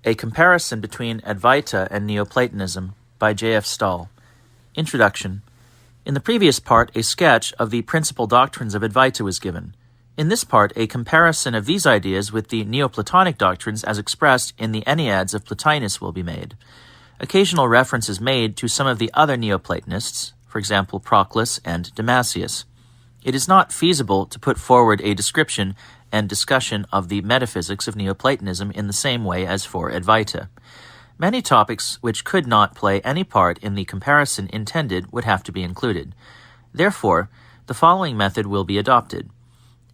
A Comparison Between Advaita and Neoplatonism by J.F. Staal. Introduction. In the previous part, a sketch of the principal doctrines of Advaita was given. In this part, a comparison of these ideas with the Neoplatonic doctrines as expressed in the Enneads of Plotinus will be made. Occasional reference is made to some of the other Neoplatonists, for example, Proclus and Damascius. It is not feasible to put forward a description and discussion of the metaphysics of Neoplatonism in the same way as for Advaita. Many topics which could not play any part in the comparison intended would have to be included. Therefore, the following method will be adopted.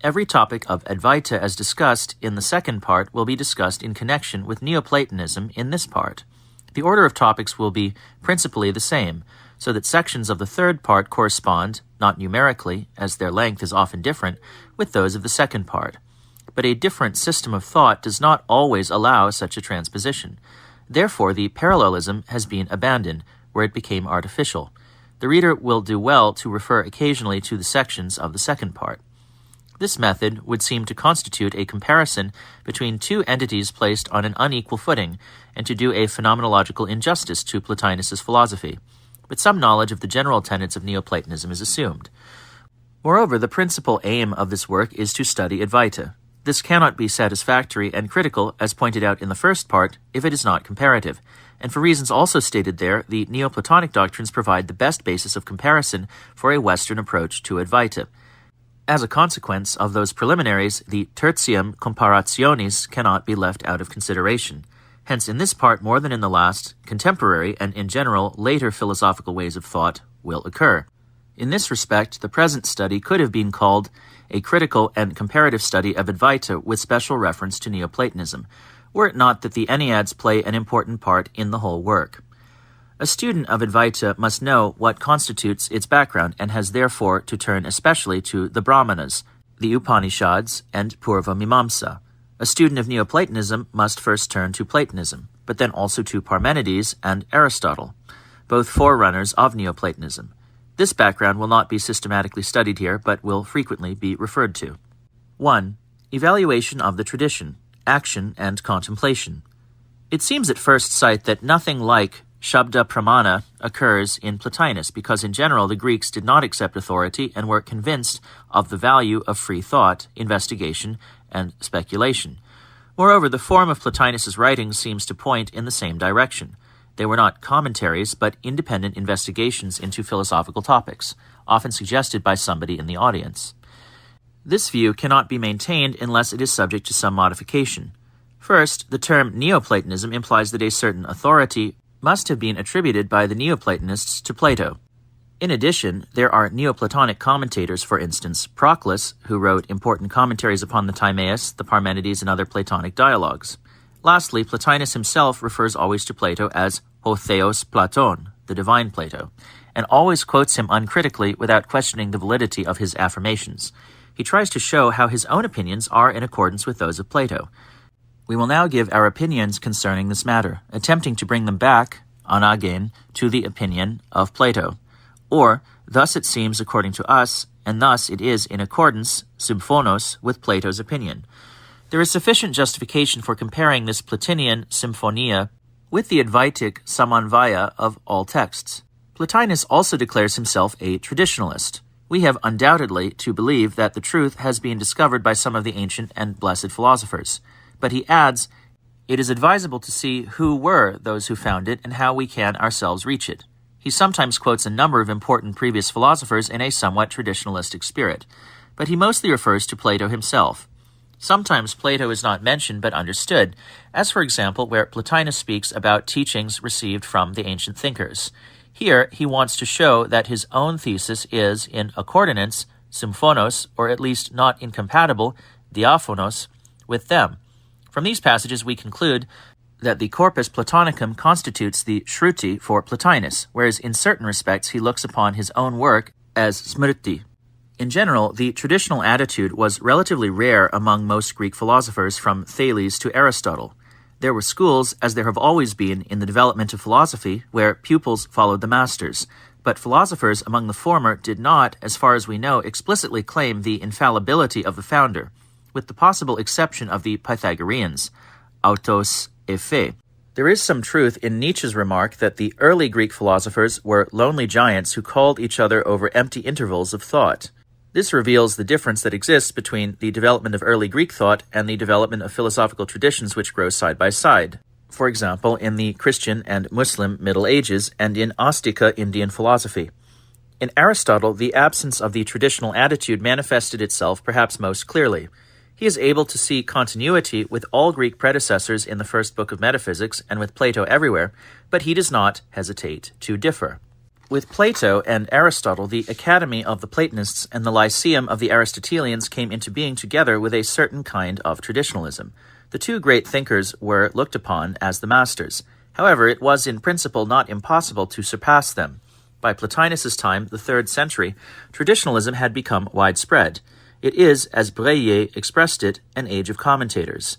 Every topic of Advaita as discussed in the second part will be discussed in connection with Neoplatonism in this part. The order of topics will be principally the same, so that sections of the third part correspond, not numerically, as their length is often different, with those of the second part. But a different system of thought does not always allow such a transposition. Therefore, the parallelism has been abandoned, where it became artificial. The reader will do well to refer occasionally to the sections of the second part. This method would seem to constitute a comparison between two entities placed on an unequal footing, and to do a phenomenological injustice to Plotinus's philosophy. But some knowledge of the general tenets of Neoplatonism is assumed. Moreover, the principal aim of this work is to study Advaita. This cannot be satisfactory and critical, as pointed out in the first part, if it is not comparative, and for reasons also stated there, the Neoplatonic doctrines provide the best basis of comparison for a Western approach to Advaita. As a consequence of those preliminaries, the tertium comparationis cannot be left out of consideration. Hence, in this part more than in the last, contemporary and in general later philosophical ways of thought will occur. In this respect, the present study could have been called a critical and comparative study of Advaita with special reference to Neoplatonism, were it not that the Enneads play an important part in the whole work. A student of Advaita must know what constitutes its background and has therefore to turn especially to the Brahmanas, the Upanishads, and Purva Mimamsa. A student of Neoplatonism must first turn to Platonism, but then also to Parmenides and Aristotle, both forerunners of Neoplatonism. This background will not be systematically studied here, but will frequently be referred to. 1. Evaluation of the tradition, action, and contemplation. It seems at first sight that nothing like Shabda Pramana occurs in Plotinus, because in general the Greeks did not accept authority and were convinced of the value of free thought, investigation, and speculation. Moreover, the form of Plotinus's writings seems to point in the same direction. They were not commentaries, but independent investigations into philosophical topics, often suggested by somebody in the audience. This view cannot be maintained unless it is subject to some modification. First, the term Neoplatonism implies that a certain authority must have been attributed by the Neoplatonists to Plato. In addition, there are Neoplatonic commentators, for instance, Proclus, who wrote important commentaries upon the Timaeus, the Parmenides, and other Platonic dialogues. Lastly, Plotinus himself refers always to Plato as ho theos Platon, the divine Plato, and always quotes him uncritically without questioning the validity of his affirmations. He tries to show how his own opinions are in accordance with those of Plato. We will now give our opinions concerning this matter, attempting to bring them back, anagain, to the opinion of Plato. Or, thus it seems according to us, and thus it is in accordance, symphonos, with Plato's opinion. There is sufficient justification for comparing this Plotinian symphonia with the Advaitic samanvaya of all texts. Plotinus also declares himself a traditionalist. We have undoubtedly to believe that the truth has been discovered by some of the ancient and blessed philosophers. But he adds, it is advisable to see who were those who found it and how we can ourselves reach it. He sometimes quotes a number of important previous philosophers in a somewhat traditionalistic spirit, but he mostly refers to Plato himself. Sometimes Plato is not mentioned but understood, as for example where Plotinus speaks about teachings received from the ancient thinkers. Here he wants to show that his own thesis is in accordance, symphonos, or at least not incompatible, diaphonos, with them. From these passages we conclude that the corpus Platonicum constitutes the Shruti for Plotinus, whereas in certain respects he looks upon his own work as smriti. In general, the traditional attitude was relatively rare among most Greek philosophers from Thales to Aristotle. There were schools, as there have always been in the development of philosophy, where pupils followed the masters, but philosophers among the former did not, as far as we know, explicitly claim the infallibility of the founder, with the possible exception of the Pythagoreans, autos effet. There is some truth in Nietzsche's remark that the early Greek philosophers were lonely giants who called each other over empty intervals of thought. This reveals the difference that exists between the development of early Greek thought and the development of philosophical traditions which grow side by side. For example, in the Christian and Muslim Middle Ages and in Astika Indian philosophy. In Aristotle, the absence of the traditional attitude manifested itself perhaps most clearly. He is able to see continuity with all Greek predecessors in the first book of metaphysics and with Plato everywhere, but he does not hesitate to differ. With Plato and Aristotle, the Academy of the Platonists and the Lyceum of the Aristotelians came into being together with a certain kind of traditionalism. The two great thinkers were looked upon as the masters. However, it was in principle not impossible to surpass them. By Plotinus' time, the 3rd century, traditionalism had become widespread. It is, as Breillet expressed it, an age of commentators.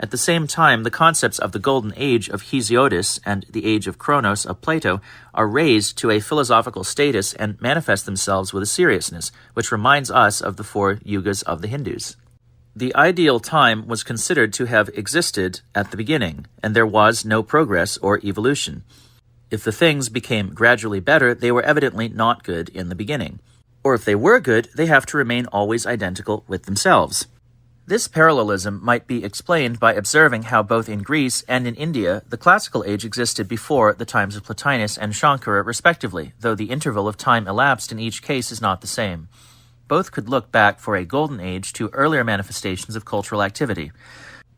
At the same time, the concepts of the Golden Age of Hesiodus and the Age of Chronos of Plato are raised to a philosophical status and manifest themselves with a seriousness, which reminds us of the 4 yugas of the Hindus. The ideal time was considered to have existed at the beginning, and there was no progress or evolution. If the things became gradually better, they were evidently not good in the beginning. Or if they were good, they have to remain always identical with themselves. This parallelism might be explained by observing how both in Greece and in India the classical age existed before the times of Plotinus and Shankara respectively, though the interval of time elapsed in each case is not the same. Both could look back for a golden age to earlier manifestations of cultural activity.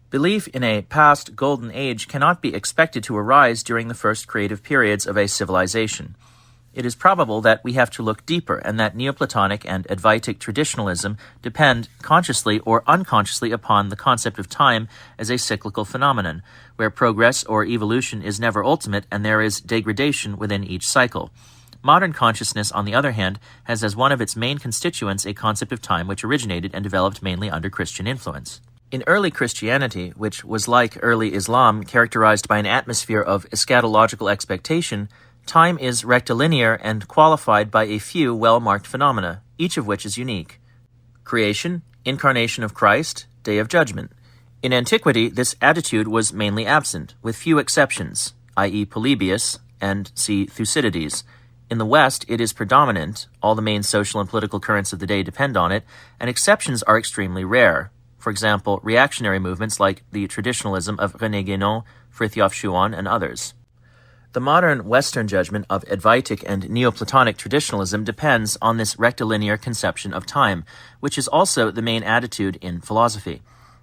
Belief in a past golden age cannot be expected to arise during the first creative periods of a civilization. It is probable that we have to look deeper and that Neoplatonic and Advaitic traditionalism depend consciously or unconsciously upon the concept of time as a cyclical phenomenon, where progress or evolution is never ultimate and there is degradation within each cycle. Modern consciousness, on the other hand, has as one of its main constituents a concept of time which originated and developed mainly under Christian influence. In early Christianity, which was like early Islam, characterized by an atmosphere of eschatological expectation, time is rectilinear and qualified by a few well-marked phenomena, each of which is unique. Creation, incarnation of Christ, day of judgment. In antiquity, this attitude was mainly absent, with few exceptions, i.e. Polybius and see Thucydides. In the West, it is predominant, all the main social and political currents of the day depend on it, and exceptions are extremely rare. For example, reactionary movements like the traditionalism of René Guénon, Fritjof Schuon, and others. The modern Western judgment of Advaitic and Neoplatonic traditionalism depends on this rectilinear conception of time, which is also the main attitude in philosophy.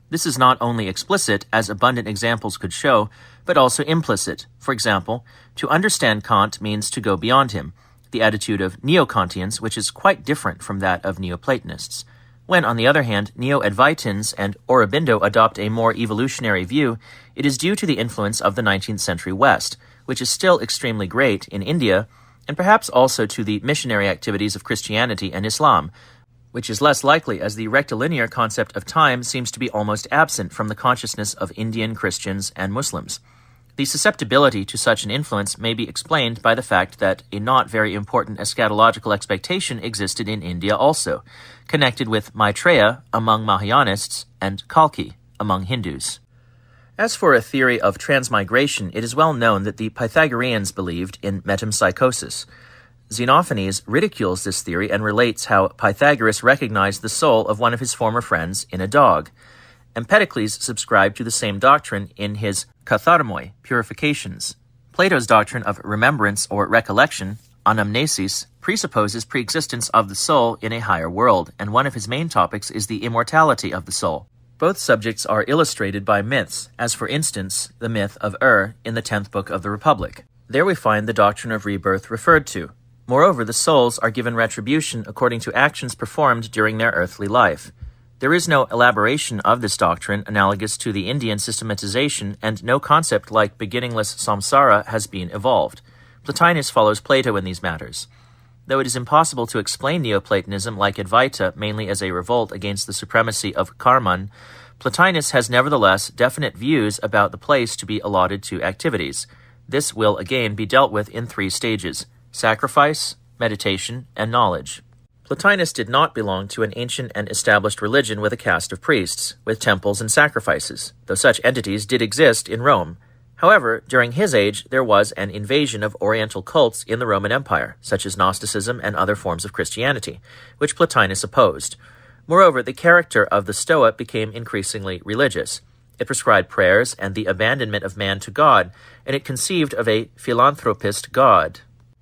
This is not only explicit, as abundant examples could show, but also implicit. For example, to understand Kant means to go beyond him, the attitude of Neo-Kantians, which is quite different from that of Neoplatonists. When, on the other hand, Neo-Advaitins and Aurobindo adopt a more evolutionary view, it is due to the influence of the 19th century West, which is still extremely great in India, and perhaps also to the missionary activities of Christianity and Islam, which is less likely as the rectilinear concept of time seems to be almost absent from the consciousness of Indian Christians and Muslims. The susceptibility to such an influence may be explained by the fact that a not very important eschatological expectation existed in India also, connected with Maitreya among Mahayanists and Kalki among Hindus. As for a theory of transmigration, it is well known that the Pythagoreans believed in metempsychosis. Xenophanes ridicules this theory and relates how Pythagoras recognized the soul of one of his former friends in a dog. Empedocles subscribed to the same doctrine in his katharmoi, purifications. Plato's doctrine of remembrance or recollection, anamnesis, presupposes preexistence of the soul in a higher world, and one of his main topics is the immortality of the soul. Both subjects are illustrated by myths, as for instance, the myth of in the 10th book of the Republic. There we find the doctrine of rebirth referred to. Moreover, the souls are given retribution according to actions performed during their earthly life. There is no elaboration of this doctrine analogous to the Indian systematization, and no concept like beginningless samsara has been evolved. Plotinus follows Plato in these matters. Though it is impossible to explain Neoplatonism like Advaita mainly as a revolt against the supremacy of karman, Plotinus has nevertheless definite views about the place to be allotted to activities. This will again be dealt with in 3 stages: sacrifice, meditation, and knowledge. Plotinus did not belong to an ancient and established religion with a caste of priests, with temples and sacrifices, though such entities did exist in Rome. However, during his age, there was an invasion of Oriental cults in the Roman Empire, such as Gnosticism and other forms of Christianity, which Plotinus opposed. Moreover, the character of the Stoa became increasingly religious. It prescribed prayers and the abandonment of man to God, and it conceived of a philanthropist God.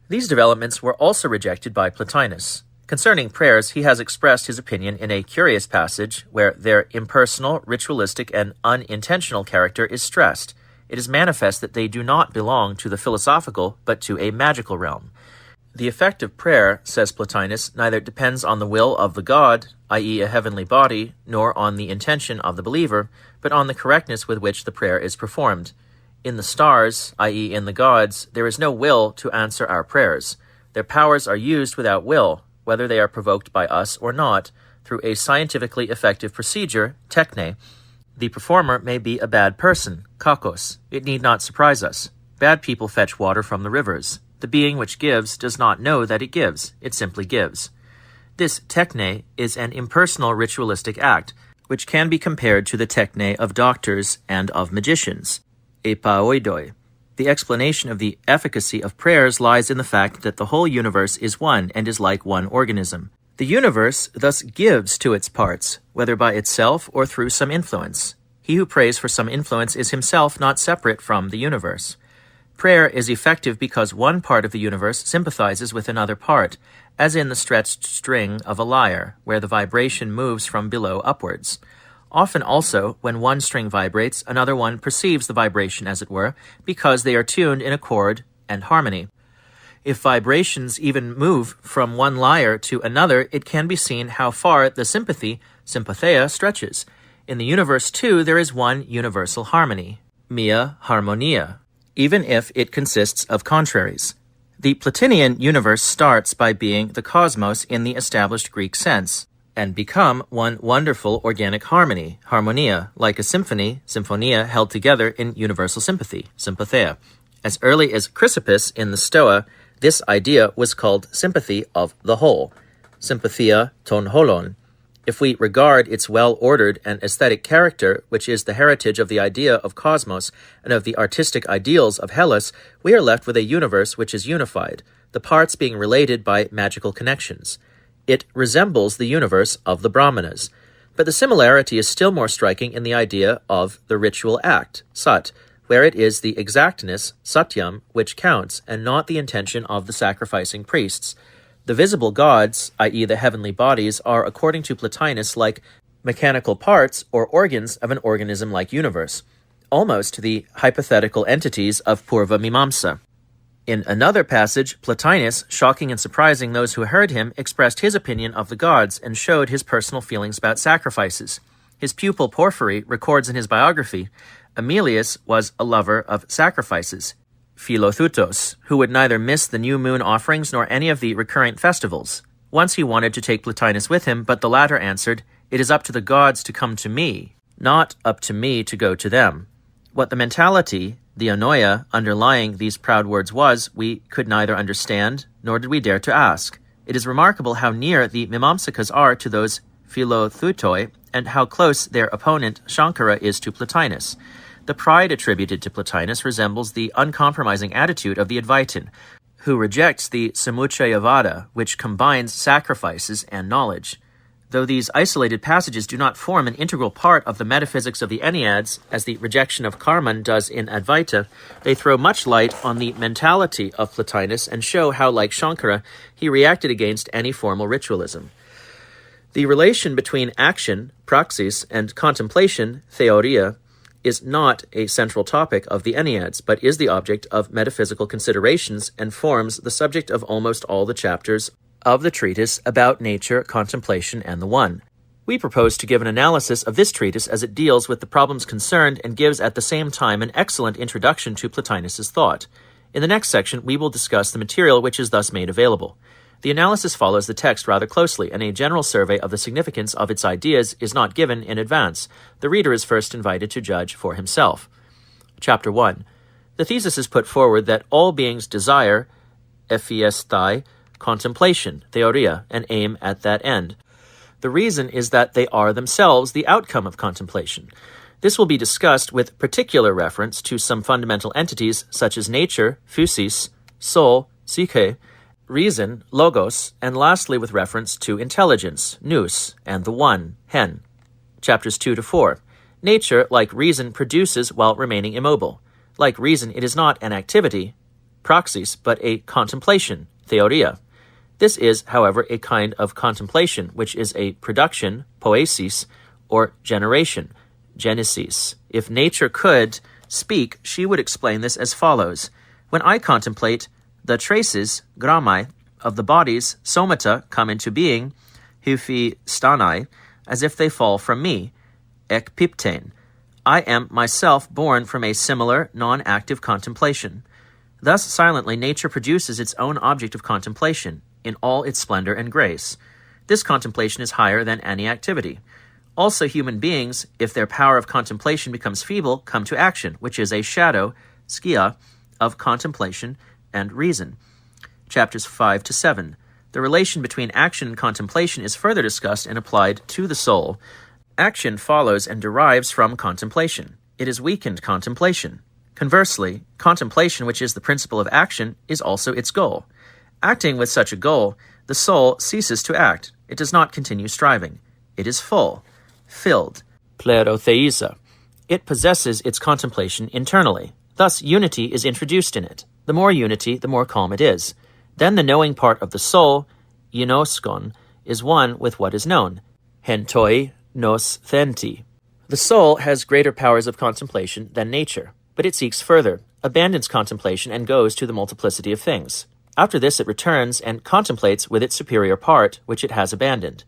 These developments were also rejected by Plotinus. Concerning prayers, he has expressed his opinion in a curious passage where their impersonal, ritualistic, and unintentional character is stressed. It is manifest that they do not belong to the philosophical, but to a magical realm. The effect of prayer, says Plotinus, neither depends on the will of the god, i.e. a heavenly body, nor on the intention of the believer, but on the correctness with which the prayer is performed. In the stars, i.e. in the gods, there is no will to answer our prayers. Their powers are used without will, whether they are provoked by us or not, through a scientifically effective procedure, techne. The performer may be a bad person, kakos. It need not surprise us. Bad people fetch water from the rivers. The being which gives does not know that it gives. It simply gives. This techne is an impersonal ritualistic act, which can be compared to the techne of doctors and of magicians, epaoidoi. The explanation of the efficacy of prayers lies in the fact that the whole universe is one and is like one organism. The universe thus gives to its parts, whether by itself or through some influence. He who prays for some influence is himself not separate from the universe. Prayer is effective because one part of the universe sympathizes with another part, as in the stretched string of a lyre, where the vibration moves from below upwards. Often also, when one string vibrates, another one perceives the vibration, as it were, because they are tuned in accord and harmony. If vibrations even move from one lyre to another, it can be seen how far the sympathy, sympatheia, stretches. In the universe, too, there is one universal harmony, mia harmonia, even if it consists of contraries. The Plotinian universe starts by being the cosmos in the established Greek sense, and become one wonderful organic harmony, harmonia, like a symphony, symphonia, held together in universal sympathy, sympatheia. As early as Chrysippus in the Stoa, this idea was called sympathy of the whole, sympathia ton holon. If we regard its well-ordered and aesthetic character, which is the heritage of the idea of cosmos and of the artistic ideals of Hellas, we are left with a universe which is unified, the parts being related by magical connections. It resembles the universe of the Brahmanas, but the similarity is still more striking in the idea of the ritual act, sat, where it is the exactness, satyam, which counts, and not the intention of the sacrificing priests. The visible gods, i.e. the heavenly bodies, are, according to Plotinus, like mechanical parts or organs of an organism-like universe, almost the hypothetical entities of Purva Mimamsa. In another passage, Plotinus, shocking and surprising those who heard him, expressed his opinion of the gods and showed his personal feelings about sacrifices. His pupil Porphyry records in his biography, Aemilius was a lover of sacrifices, Philothutos, who would neither miss the new moon offerings nor any of the recurrent festivals. Once he wanted to take Plotinus with him, but the latter answered, "It is up to the gods to come to me, not up to me to go to them." What the mentality, the anoia, underlying these proud words was, we could neither understand, nor did we dare to ask. It is remarkable how near the Mimamsikas are to those Philothutoi, and how close their opponent Shankara is to Plotinus. The pride attributed to Plotinus resembles the uncompromising attitude of the Advaitin, who rejects the Samuchayavada, which combines sacrifices and knowledge. Though these isolated passages do not form an integral part of the metaphysics of the Enneads, as the rejection of Karman does in Advaita, they throw much light on the mentality of Plotinus and show how, like Shankara, he reacted against any formal ritualism. The relation between action, praxis, and contemplation, theoria, is not a central topic of the Enneads, but is the object of metaphysical considerations and forms the subject of almost all the chapters of the treatise about nature, contemplation, and the One. We propose to give an analysis of this treatise as it deals with the problems concerned and gives at the same time an excellent introduction to Plotinus's thought. In the next section, we will discuss the material which is thus made available. The analysis follows the text rather closely, and a general survey of the significance of its ideas is not given in advance. The reader is first invited to judge for himself. Chapter 1. The thesis is put forward that all beings desire, ephiestai, contemplation, theoria, and aim at that end. The reason is that they are themselves the outcome of contemplation. This will be discussed with particular reference to some fundamental entities such as nature, physis, soul, psyche, reason, logos, and lastly with reference to intelligence, nous, and the One, hen. Chapters 2 to 4. Nature, like reason, produces while remaining immobile. Like reason, it is not an activity, praxis, but a contemplation, theoria. This is, however, a kind of contemplation, which is a production, poiesis, or generation, genesis. If nature could speak, she would explain this as follows. When I contemplate, the traces, grammai, of the bodies, somata, come into being, hyphi stanai, as if they fall from me, ekpiptein. I am myself born from a similar, non-active contemplation. Thus, silently, nature produces its own object of contemplation, in all its splendor and grace. This contemplation is higher than any activity. Also, human beings, if their power of contemplation becomes feeble, come to action, which is a shadow, skia, of contemplation and reason. Chapters 5 to 7. The relation between action and contemplation is further discussed and applied to the soul. Action follows and derives from contemplation. It is weakened contemplation. Conversely, contemplation, which is the principle of action, is also its goal. Acting with such a goal, the soul ceases to act. It does not continue striving. It is full, filled, plerotheisa. It possesses its contemplation internally. Thus, unity is introduced in it. The more unity, the more calm it is. Then the knowing part of the soul, ginoskon, is one with what is known, hentoi nos thenti. The soul has greater powers of contemplation than nature, but it seeks further, abandons contemplation, and goes to the multiplicity of things. After this it returns and contemplates with its superior part, which it has abandoned.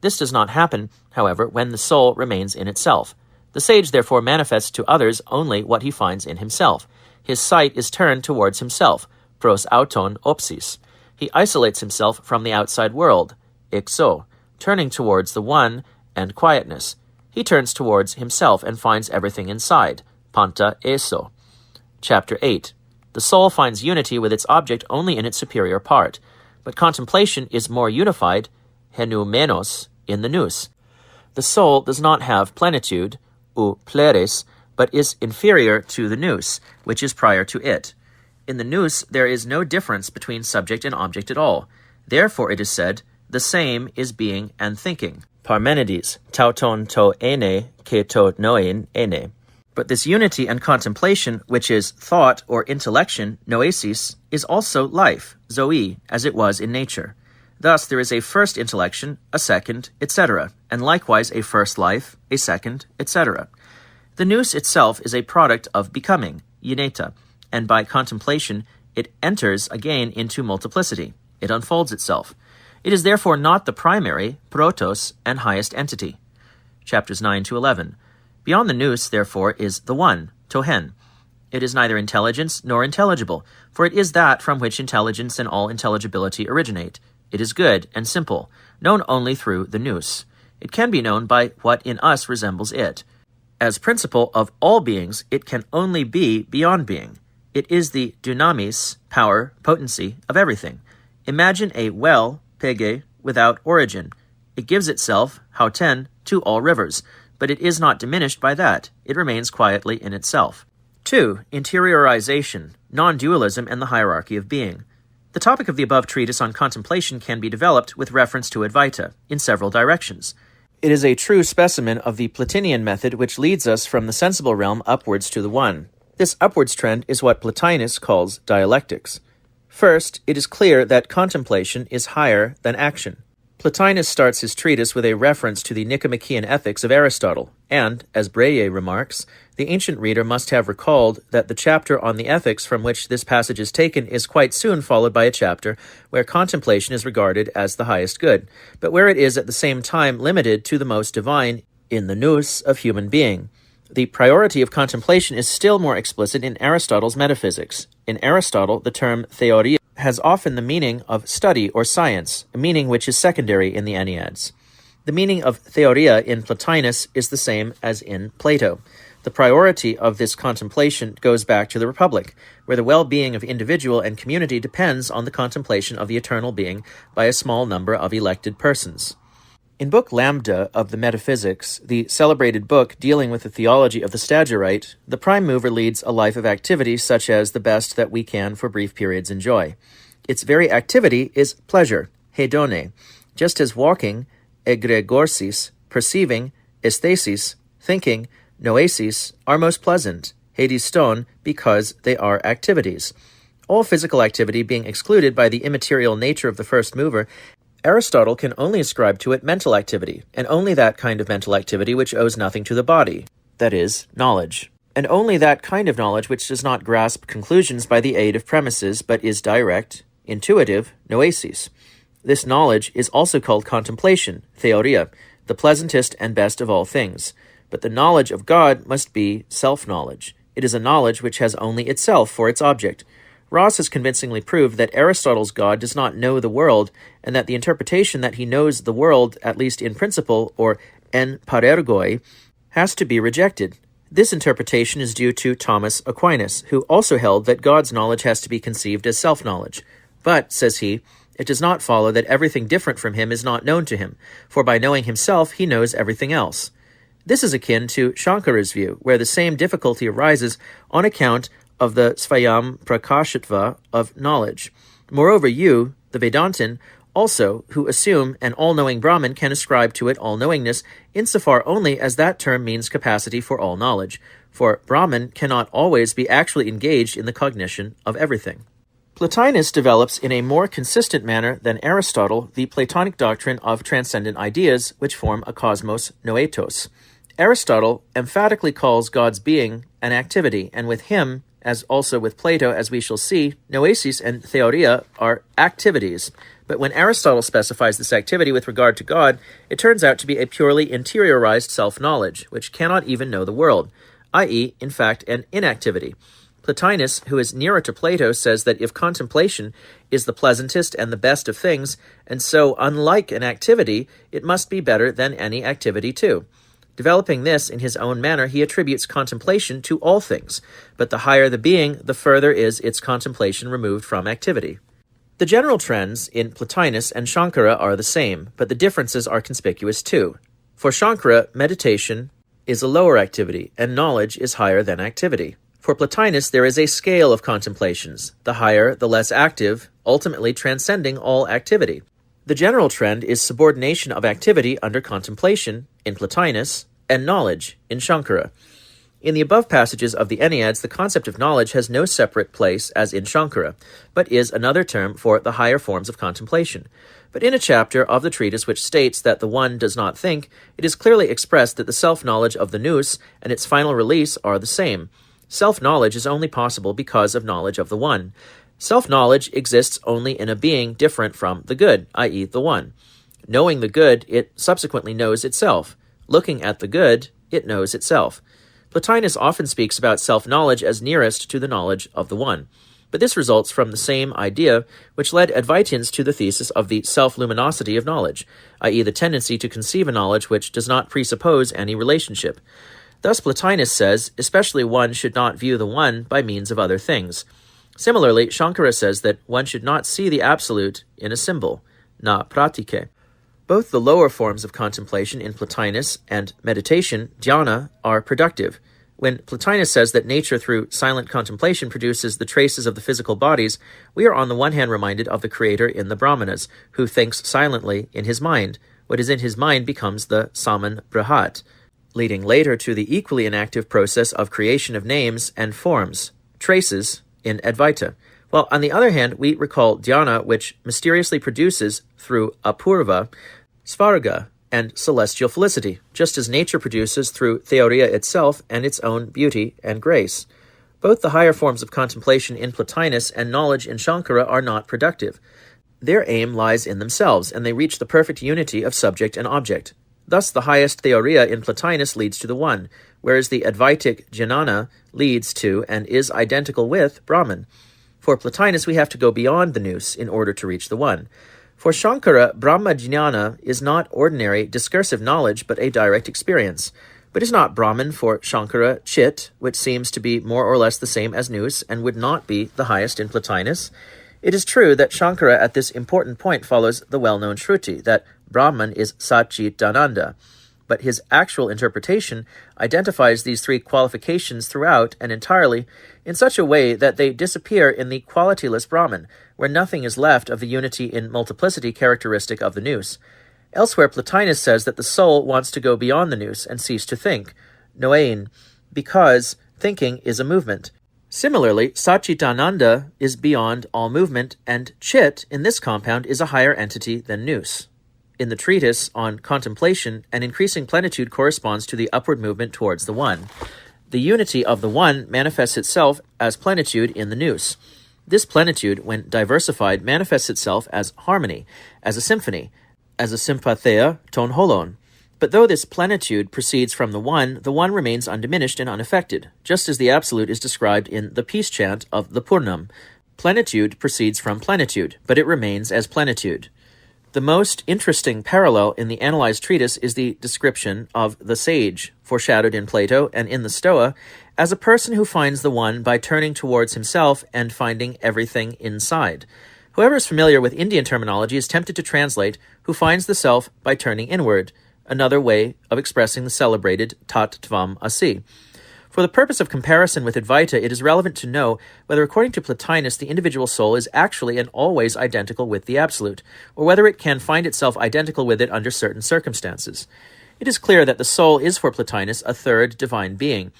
This does not happen, however, when the soul remains in itself. The sage therefore manifests to others only what he finds in himself. His sight is turned towards himself, pros auton opsis. He isolates himself from the outside world, exo, turning towards the One and quietness. He turns towards himself and finds everything inside, panta eso. Chapter 8. The soul finds unity with its object only in its superior part, but contemplation is more unified, henoumenos, in the nous. The soul does not have plenitude, ou pleres, but is inferior to the nous, which is prior to it. In the nous there is no difference between subject and object at all. Therefore it is said, the same is being and thinking. Parmenides, tauton to ene, ke to noein ene. But this unity and contemplation, which is thought or intellection, noesis, is also life, zoe, as it was in nature. Thus there is a first intellection, a second, etc., and likewise a first life, a second, etc. The nous itself is a product of becoming, geneta, and by contemplation it enters again into multiplicity. It unfolds itself. It is therefore not the primary, protos, and highest entity. Chapters 9 to 11. Beyond the nous, therefore, is the One, tohen. It is neither intelligence nor intelligible, for it is that from which intelligence and all intelligibility originate. It is good and simple, known only through the nous. It can be known by what in us resembles it. As principle of all beings, it can only be beyond being. It is the dynamis, power, potency, of everything. Imagine a well, pege, without origin. It gives itself, hauten, to all rivers, but it is not diminished by that. It remains quietly in itself. 2. Interiorisation, Non-Dualism, and the hierarchy of being. The topic of the above treatise on contemplation can be developed with reference to Advaita in several directions. It is a true specimen of the Plotinian method which leads us from the sensible realm upwards to the One. This upwards trend is what Plotinus calls dialectics. First, it is clear that contemplation is higher than action. Plotinus starts his treatise with a reference to the Nicomachean ethics of Aristotle, and, as Breyer remarks, the ancient reader must have recalled that the chapter on the ethics from which this passage is taken is quite soon followed by a chapter where contemplation is regarded as the highest good, but where it is at the same time limited to the most divine in the nous of human being. The priority of contemplation is still more explicit in Aristotle's metaphysics. In Aristotle, the term theoria has often the meaning of study or science, a meaning which is secondary in the Enneads. The meaning of theoria in Plotinus is the same as in Plato. The priority of this contemplation goes back to the Republic, where the well-being of individual and community depends on the contemplation of the eternal being by a small number of elected persons. In Book Lambda of the Metaphysics, the celebrated book dealing with the theology of the Stagirite, the prime mover leads a life of activity such as the best that we can for brief periods enjoy. Its very activity is pleasure, hedone, just as walking, egregorsis, perceiving, esthesis, thinking, noesis, are most pleasant, hediston, because they are activities. All physical activity being excluded by the immaterial nature of the first mover, Aristotle can only ascribe to it mental activity, and only that kind of mental activity which owes nothing to the body, that is, knowledge, and only that kind of knowledge which does not grasp conclusions by the aid of premises, but is direct, intuitive, noesis. This knowledge is also called contemplation, theoria, the pleasantest and best of all things. But the knowledge of God must be self-knowledge. It is a knowledge which has only itself for its object. Ross has convincingly proved that Aristotle's God does not know the world, and that the interpretation that he knows the world, at least in principle, or en parergoi, has to be rejected. This interpretation is due to Thomas Aquinas, who also held that God's knowledge has to be conceived as self-knowledge. But, says he, it does not follow that everything different from him is not known to him, for by knowing himself he knows everything else. This is akin to Shankara's view, where the same difficulty arises on account of the svayam prakashatva of knowledge. Moreover, you, the Vedantin, also, who assume an all-knowing Brahman can ascribe to it all-knowingness, insofar only as that term means capacity for all knowledge, for Brahman cannot always be actually engaged in the cognition of everything. Plotinus develops in a more consistent manner than Aristotle the Platonic doctrine of transcendent ideas, which form a cosmos noetos. Aristotle emphatically calls God's being an activity, and with him, as also with Plato, as we shall see, noesis and theoria are activities. But when Aristotle specifies this activity with regard to God, it turns out to be a purely interiorized self-knowledge, which cannot even know the world, i.e., in fact, an inactivity. Plotinus, who is nearer to Plato, says that if contemplation is the pleasantest and the best of things, and so unlike an activity, it must be better than any activity too. Developing this in his own manner, he attributes contemplation to all things, but the higher the being, the further is its contemplation removed from activity. The general trends in Plotinus and Shankara are the same, but the differences are conspicuous too. For Shankara, meditation is a lower activity, and knowledge is higher than activity. For Plotinus, there is a scale of contemplations, the higher, the less active, ultimately transcending all activity. The general trend is subordination of activity under contemplation, in Plotinus, and knowledge, in Shankara. In the above passages of the Enneads, the concept of knowledge has no separate place as in Shankara, but is another term for the higher forms of contemplation. But in a chapter of the treatise which states that the one does not think, it is clearly expressed that the self-knowledge of the nous and its final release are the same. Self-knowledge is only possible because of knowledge of the one. Self-knowledge exists only in a being different from the good, i.e. the one. Knowing the good, it subsequently knows itself. Looking at the good, it knows itself. Plotinus often speaks about self-knowledge as nearest to the knowledge of the one. But this results from the same idea which led Advaitins to the thesis of the self-luminosity of knowledge, i.e. the tendency to conceive a knowledge which does not presuppose any relationship. Thus Plotinus says, especially one should not view the one by means of other things. Similarly, Shankara says that one should not see the absolute in a symbol, na pratike. Both the lower forms of contemplation in Plotinus and meditation, dhyana, are productive. When Plotinus says that nature through silent contemplation produces the traces of the physical bodies, we are on the one hand reminded of the Creator in the Brahmanas, who thinks silently in his mind. What is in his mind becomes the saman brahat, leading later to the equally inactive process of creation of names and forms, traces, in Advaita. While on the other hand, we recall dhyana, which mysteriously produces, through apurva, svarga, and celestial felicity, just as nature produces through theoria itself and its own beauty and grace. Both the higher forms of contemplation in Plotinus and knowledge in Shankara are not productive. Their aim lies in themselves, and they reach the perfect unity of subject and object. Thus the highest theoria in Plotinus leads to the one, whereas the Advaitic jnana leads to and is identical with Brahman. For Plotinus we have to go beyond the nous in order to reach the one. For Shankara, Brahma jnana is not ordinary discursive knowledge but a direct experience. But is not Brahman for Shankara chit, which seems to be more or less the same as nous and would not be the highest in Plotinus? It is true that Shankara at this important point follows the well-known Shruti, that Brahman is Satchitananda, but his actual interpretation identifies these three qualifications throughout and entirely in such a way that they disappear in the qualityless Brahman, where nothing is left of the unity in multiplicity characteristic of the nous. Elsewhere, Plotinus says that the soul wants to go beyond the nous and cease to think, noein, because thinking is a movement. Similarly, Satchitananda is beyond all movement, and Chit in this compound is a higher entity than nous. In the treatise on Contemplation, an increasing plenitude corresponds to the upward movement towards the One. The unity of the One manifests itself as plenitude in the nous. This plenitude, when diversified, manifests itself as harmony, as a symphony, as a sympatheia ton holon. But though this plenitude proceeds from the One remains undiminished and unaffected, just as the Absolute is described in the peace chant of the Purnam. Plenitude proceeds from plenitude, but it remains as plenitude. The most interesting parallel in the analyzed treatise is the description of the sage, foreshadowed in Plato and in the Stoa, as a person who finds the One by turning towards himself and finding everything inside. Whoever is familiar with Indian terminology is tempted to translate who finds the self by turning inward, another way of expressing the celebrated Tat Tvam Asi. For the purpose of comparison with Advaita, it is relevant to know whether, according to Plotinus, the individual soul is actually and always identical with the Absolute, or whether it can find itself identical with it under certain circumstances. It is clear that the soul is for Plotinus a third divine being,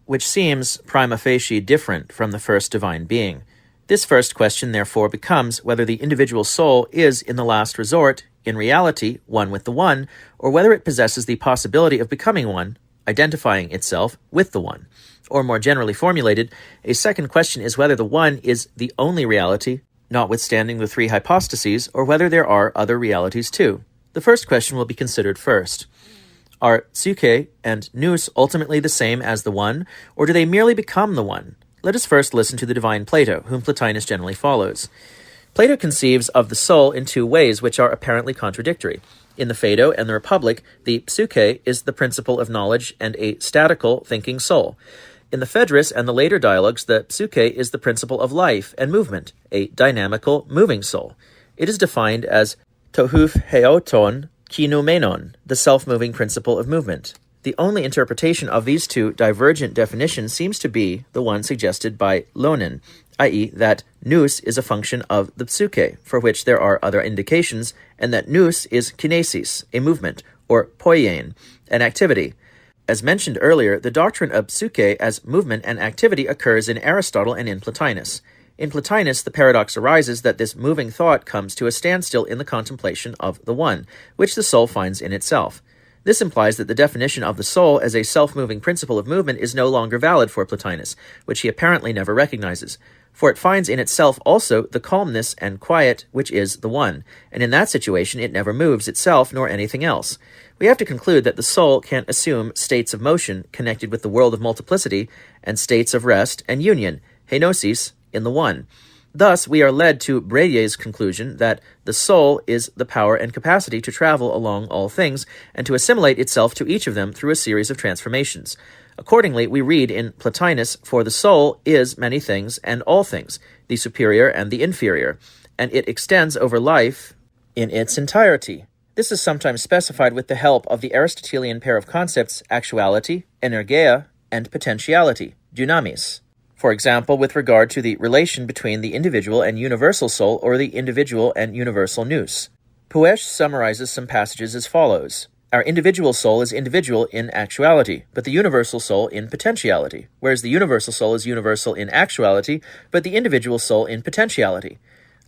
which seems prima facie different from the first divine being. This first question, therefore, becomes whether the individual soul is, in the last resort, in reality, one with the One, or whether it possesses the possibility of becoming one, identifying itself with the One. Or more generally formulated, a second question is whether the One is the only reality, notwithstanding the three hypostases, or whether there are other realities too. The first question will be considered first. Are psyche and nous ultimately the same as the One, or do they merely become the One? Let us first listen to the divine Plato, whom Plotinus generally follows. Plato conceives of the soul in two ways which are apparently contradictory. In the Phaedo and the Republic, the psyche is the principle of knowledge and a statical thinking soul. In the Phaedrus and the later dialogues, the psyche is the principle of life and movement, a dynamical, moving soul. It is defined as tohuf heoton kinoumenon, the self-moving principle of movement. The only interpretation of these two divergent definitions seems to be the one suggested by Lonin, i.e. that nous is a function of the psyche, for which there are other indications, and that nous is kinesis, a movement, or poiein, an activity. As mentioned earlier, the doctrine of psyche as movement and activity occurs in Aristotle and in Plotinus. In Plotinus, the paradox arises that this moving thought comes to a standstill in the contemplation of the One, which the soul finds in itself. This implies that the definition of the soul as a self-moving principle of movement is no longer valid for Plotinus, which he apparently never recognizes, for it finds in itself also the calmness and quiet which is the One, and in that situation it never moves itself nor anything else. We have to conclude that the soul can assume states of motion connected with the world of multiplicity and states of rest and union, henosis, in the One. Thus, we are led to Breillet's conclusion that the soul is the power and capacity to travel along all things and to assimilate itself to each of them through a series of transformations. Accordingly, we read in Plotinus, for the soul is many things and all things, the superior and the inferior, and it extends over life in its entirety. This is sometimes specified with the help of the Aristotelian pair of concepts actuality, energeia, and potentiality, dynamis. For example, with regard to the relation between the individual and universal soul or the individual and universal nous. Puech summarizes some passages as follows. Our individual soul is individual in actuality, but the universal soul in potentiality, whereas the universal soul is universal in actuality, but the individual soul in potentiality.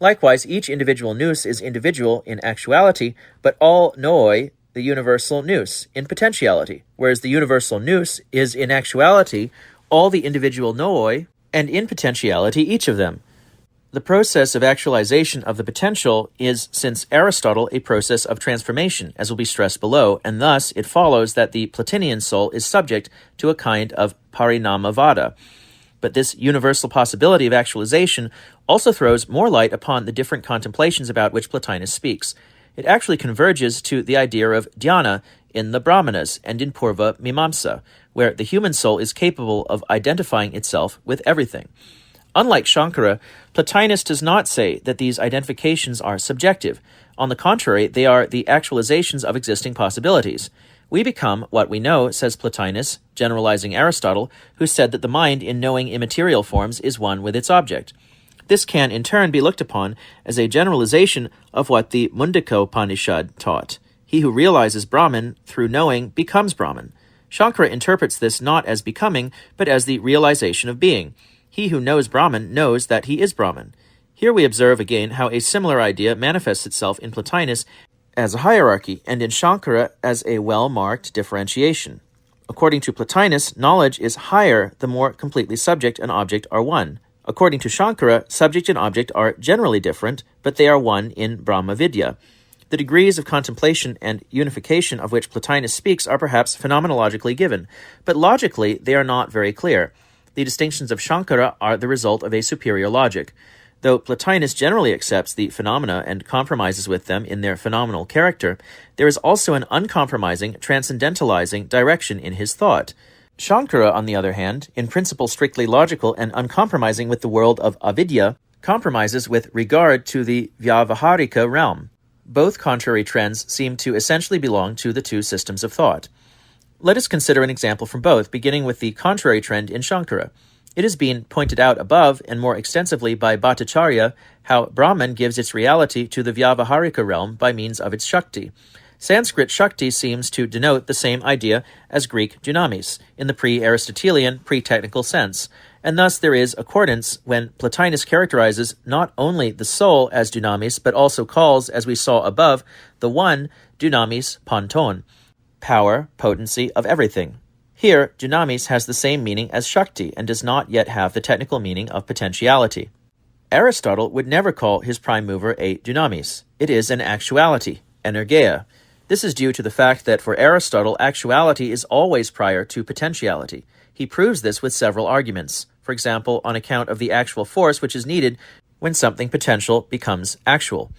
Likewise, each individual nous is individual in actuality, but all noi, the universal nous, in potentiality, whereas the universal nous is in actuality all the individual noi, and in potentiality each of them. The process of actualization of the potential is, since Aristotle, a process of transformation, as will be stressed below, and thus it follows that the Platinian soul is subject to a kind of parinamavada. But this universal possibility of actualization also throws more light upon the different contemplations about which Plotinus speaks. It actually converges to the idea of dhyana in the Brahmanas and in Purva Mimamsa, where the human soul is capable of identifying itself with everything. Unlike Shankara, Plotinus does not say that these identifications are subjective. On the contrary, they are the actualizations of existing possibilities. We become what we know, says Plotinus, generalizing Aristotle, who said that the mind in knowing immaterial forms is one with its object. This can, in turn, be looked upon as a generalization of what the Mundaka Upanishad taught. He who realizes Brahman through knowing becomes Brahman. Shankara interprets this not as becoming, but as the realization of being. He who knows Brahman knows that he is Brahman. Here we observe again how a similar idea manifests itself in Plotinus as a hierarchy, and in Shankara as a well-marked differentiation. According to Plotinus, knowledge is higher the more completely subject and object are one. According to Shankara, subject and object are generally different, but they are one in Brahma Vidya. The degrees of contemplation and unification of which Plotinus speaks are perhaps phenomenologically given, but logically they are not very clear. The distinctions of Shankara are the result of a superior logic. Though Plotinus generally accepts the phenomena and compromises with them in their phenomenal character, there is also an uncompromising, transcendentalizing direction in his thought. Shankara, on the other hand, in principle strictly logical and uncompromising with the world of avidya, compromises with regard to the vyavaharika realm. Both contrary trends seem to essentially belong to the two systems of thought. Let us consider an example from both, beginning with the contrary trend in Shankara. It has been pointed out above and more extensively by Bhattacharya how Brahman gives its reality to the Vyavaharika realm by means of its Shakti. Sanskrit Shakti seems to denote the same idea as Greek dunamis, in the pre-Aristotelian, pre-technical sense, and thus there is accordance when Plotinus characterizes not only the soul as dunamis, but also calls, as we saw above, the one dunamis panton, power, potency of everything. Here, dunamis has the same meaning as Shakti and does not yet have the technical meaning of potentiality. Aristotle would never call his prime mover a dunamis. It is an actuality, energeia. This is due to the fact that for Aristotle, actuality is always prior to potentiality. He proves this with several arguments. For example, on account of the actual force which is needed when something potential becomes actual.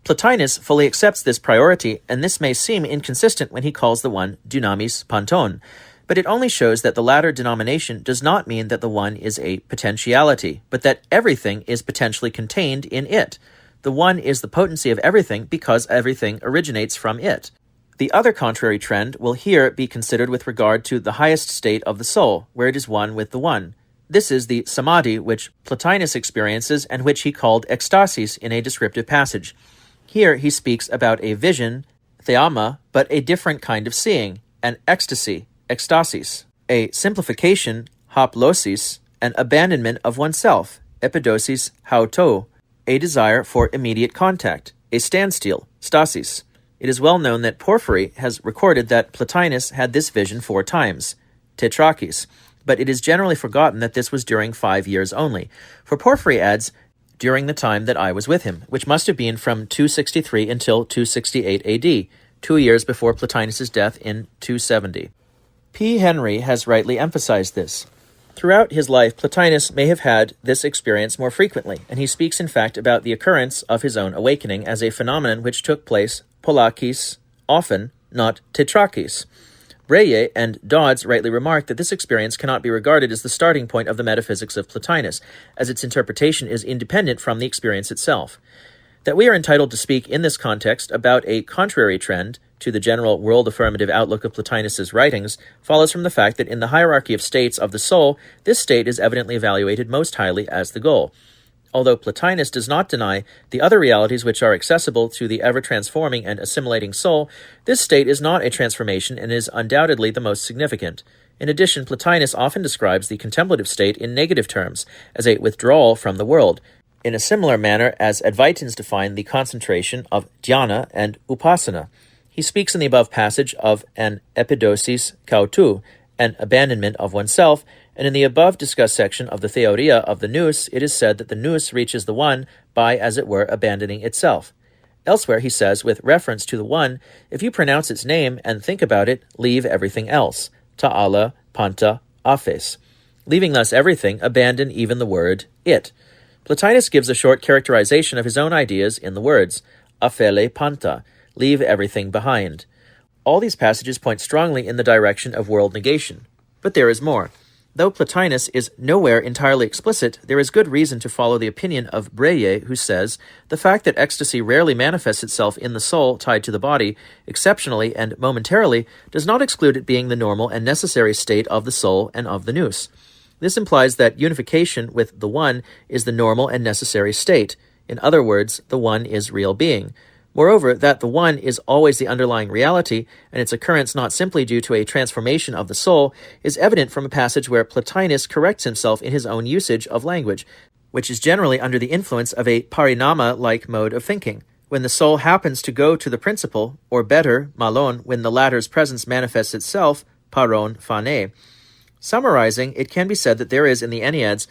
Plotinus fully accepts this priority, and this may seem inconsistent when he calls the one dunamis panton. But it only shows that the latter denomination does not mean that the one is a potentiality, but that everything is potentially contained in it. The one is the potency of everything because everything originates from it. The other contrary trend will here be considered with regard to the highest state of the soul, where it is one with the one. This is the samadhi which Plotinus experiences and which he called ecstasis in a descriptive passage. Here he speaks about a vision, theama, but a different kind of seeing, an ecstasy, ecstasis, a simplification, haplosis, an abandonment of oneself, epidosis hauto, a desire for immediate contact, a standstill, stasis. It is well known that Porphyry has recorded that Plotinus had this vision 4 times, tetrakis, but it is generally forgotten that this was during 5 years only, for Porphyry adds, during the time that I was with him, which must have been from 263 until 268 AD, 2 years before Plotinus' death in 270. P. Henry has rightly emphasized this. Throughout his life, Plotinus may have had this experience more frequently, and he speaks in fact about the occurrence of his own awakening as a phenomenon which took place polakis, often, not tetrakis. Breyer and Dodds rightly remark that this experience cannot be regarded as the starting point of the metaphysics of Plotinus, as its interpretation is independent from the experience itself. That we are entitled to speak in this context about a contrary trend to the general world-affirmative outlook of Plotinus's writings follows from the fact that in the hierarchy of states of the soul, this state is evidently evaluated most highly as the goal. Although Plotinus does not deny the other realities which are accessible to the ever-transforming and assimilating soul, this state is not a transformation and is undoubtedly the most significant. In addition, Plotinus often describes the contemplative state in negative terms, as a withdrawal from the world, in a similar manner as Advaitins define the concentration of dhyana and upasana. He speaks in the above passage of an epidosis kautu, an abandonment of oneself, and in the above discussed section of the Theoria of the Nous, it is said that the Nous reaches the One by, as it were, abandoning itself. Elsewhere he says, with reference to the One, if you pronounce its name and think about it, leave everything else. Ta'ala, panta, aphes. Leaving thus everything, abandon even the word, it. Plotinus gives a short characterization of his own ideas in the words, aphele panta, leave everything behind. All these passages point strongly in the direction of world negation. But there is more. Though Plotinus is nowhere entirely explicit, there is good reason to follow the opinion of Breyer, who says, the fact that ecstasy rarely manifests itself in the soul tied to the body, exceptionally and momentarily, does not exclude it being the normal and necessary state of the soul and of the nous. This implies that unification with the One is the normal and necessary state. In other words, the One is real being. Moreover, that the One is always the underlying reality, and its occurrence not simply due to a transformation of the soul, is evident from a passage where Plotinus corrects himself in his own usage of language, which is generally under the influence of a parinama-like mode of thinking. When the soul happens to go to the principle, or better, malon, when the latter's presence manifests itself, paron phane. Summarizing, it can be said that there is in the Enneads,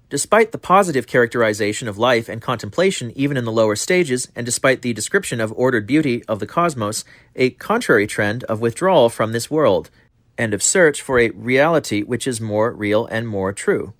despite the positive characterization of life and contemplation even in the lower stages, and despite the description of ordered beauty of the cosmos, a contrary trend of withdrawal from this world, and of search for a reality which is more real and more true.